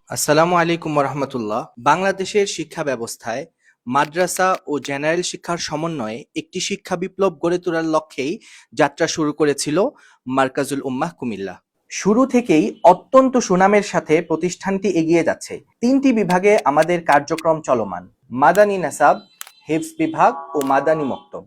আসসালামু আলাইকুম রহমতুল্লাহ। বাংলাদেশের শিক্ষা ব্যবস্থায় মাদ্রাসা ও জেনারেল শিক্ষার সমন্বয়ে একটি শিক্ষা বিপ্লব গড়ে তোলার লক্ষ্যেই যাত্রা শুরু করেছিল মার্কাজুল উম্মাহ কুমিল্লা। শুরু থেকেই অত্যন্ত সুনামের সাথে প্রতিষ্ঠানটি এগিয়ে যাচ্ছে। 3টি বিভাগে আমাদের কার্যক্রম চলমান: মাদানী নেসাব, হিফজ বিভাগ ও মাদানী মক্তব।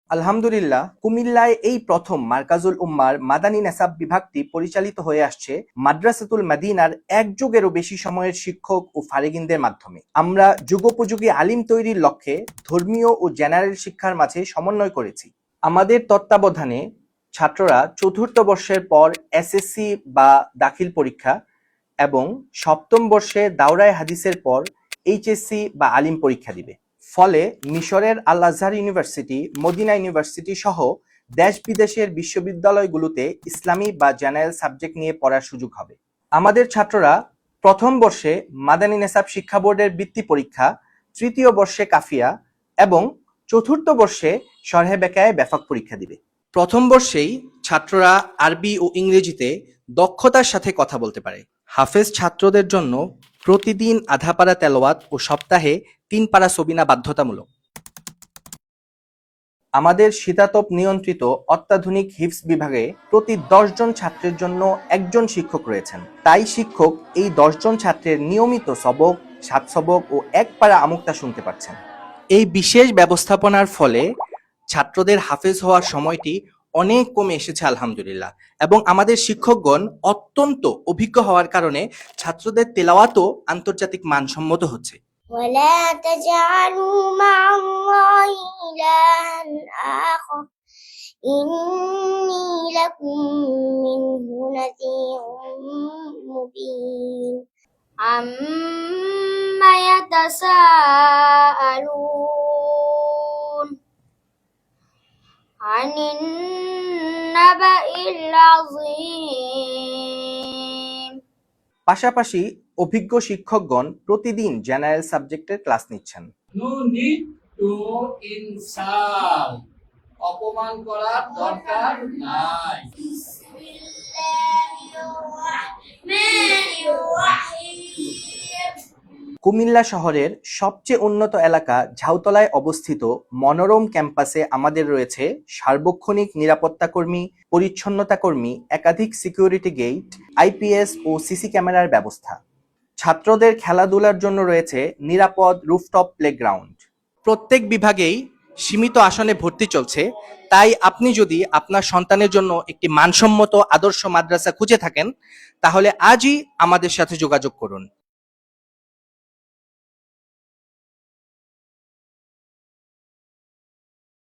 আলহামদুলিল্লাহ, কুমিল্লায় এই প্রথম মার্কাজুল উম্মাহর মাদানী নেসাব বিভাগটি পরিচালিত হয়ে আসছে মাদ্রাসাতুল মাদিনার এক যুগেরও বেশি সময়ের শিক্ষক ও ফারিগিনদের মাধ্যমে। আমরা যুগোপযোগী আলিম তৈরির লক্ষ্যে ধর্মীয় ও জেনারেল শিক্ষার মাঝে সমন্বয় করেছি। আমাদের তত্ত্বাবধানে ছাত্ররা চতুর্থ বর্ষের পর এসএসসি বা দাখিল পরীক্ষা এবং সপ্তম বর্ষে দাওরায়ে হাদিসের পর এইচএসসি বা আলিম পরীক্ষা দিবে। ফলে মিশরের আল আজহার ইউনিভার্সিটি, মদিনা ইউনিভার্সিটি সহ দেশ বিদেশের বিশ্ববিদ্যালয়গুলোতে ইসলামী বা জেনারেল সাবজেক্ট নিয়ে পড়ার সুযোগ হবে। আমাদের ছাত্ররা প্রথম বর্ষে মাদানী নেসাব শিক্ষা বোর্ডের বৃত্তি পরীক্ষা, তৃতীয় বর্ষে কাফিয়া এবং চতুর্থ বর্ষে শরহে বেকায়ে বেফাক পরীক্ষা দিবে। প্রথম বর্ষেই ছাত্ররা আরবি ও ইংরেজিতে দক্ষতার সাথে কথা বলতে পারে। হাফেজ ছাত্রদের জন্য প্রতিদিন আধা পারা তেলাওয়াত ও সপ্তাহে 3 পারা সবিনা বাধ্যতামূলক। আমাদের শীতাতপ নিয়ন্ত্রিত অত্যাধুনিক হিফজ বিভাগে প্রতি 10 জন ছাত্রের জন্য একজন শিক্ষক রয়েছেন। তাই শিক্ষক এই 10 জন ছাত্রের নিয়মিত সবক, 7 সবক ও 1 পারা আমুক্তা শুনতে পাচ্ছেন। এই বিশেষ ব্যবস্থাপনার ফলে ছাত্রদের হাফেজ হওয়ার সময়টি অনেক কমে এসেছে আলহামদুলিল্লাহ, এবং আমাদের শিক্ষকগণ অত্যন্ত অভিজ্ঞ হওয়ার কারণে ছাত্রদের তেলাওয়াতও আন্তর্জাতিক মানসম্মত হচ্ছে। ولا تجعلوا مع الله إلها آخر إني لكم منه نذير مبين عما يتساءلون عن النبأ العظيم। পাশাপাশি অভিজ্ঞ শিক্ষকগণ প্রতিদিন জেনারেল সাবজেক্টের ক্লাস নিচ্ছেন। নো নিড টু ইনসাল্ট, অপমান করার দরকার নাই। কুমিল্লা শহরের সবচেয়ে উন্নত এলাকা ঝাউতলায় অবস্থিত মনোরম ক্যাম্পাসে আমাদের রয়েছে সার্বক্ষণিক নিরাপত্তা কর্মী, পরিচ্ছন্নতা কর্মী, একাধিক সিকিউরিটি গেট, আইপিএস ও সিসি ক্যামেরার ব্যবস্থা। ছাত্রদের খেলাধুলার জন্য রয়েছে নিরাপদ রুফটপ প্লেগ্রাউন্ড। প্রত্যেক বিভাগেই সীমিত আসনে ভর্তি চলছে। তাই আপনি যদি আপনার সন্তানের জন্য একটি মানসম্মত আদর্শ মাদ্রাসা খুঁজে থাকেন, তাহলে আজই আমাদের সাথে যোগাযোগ করুন।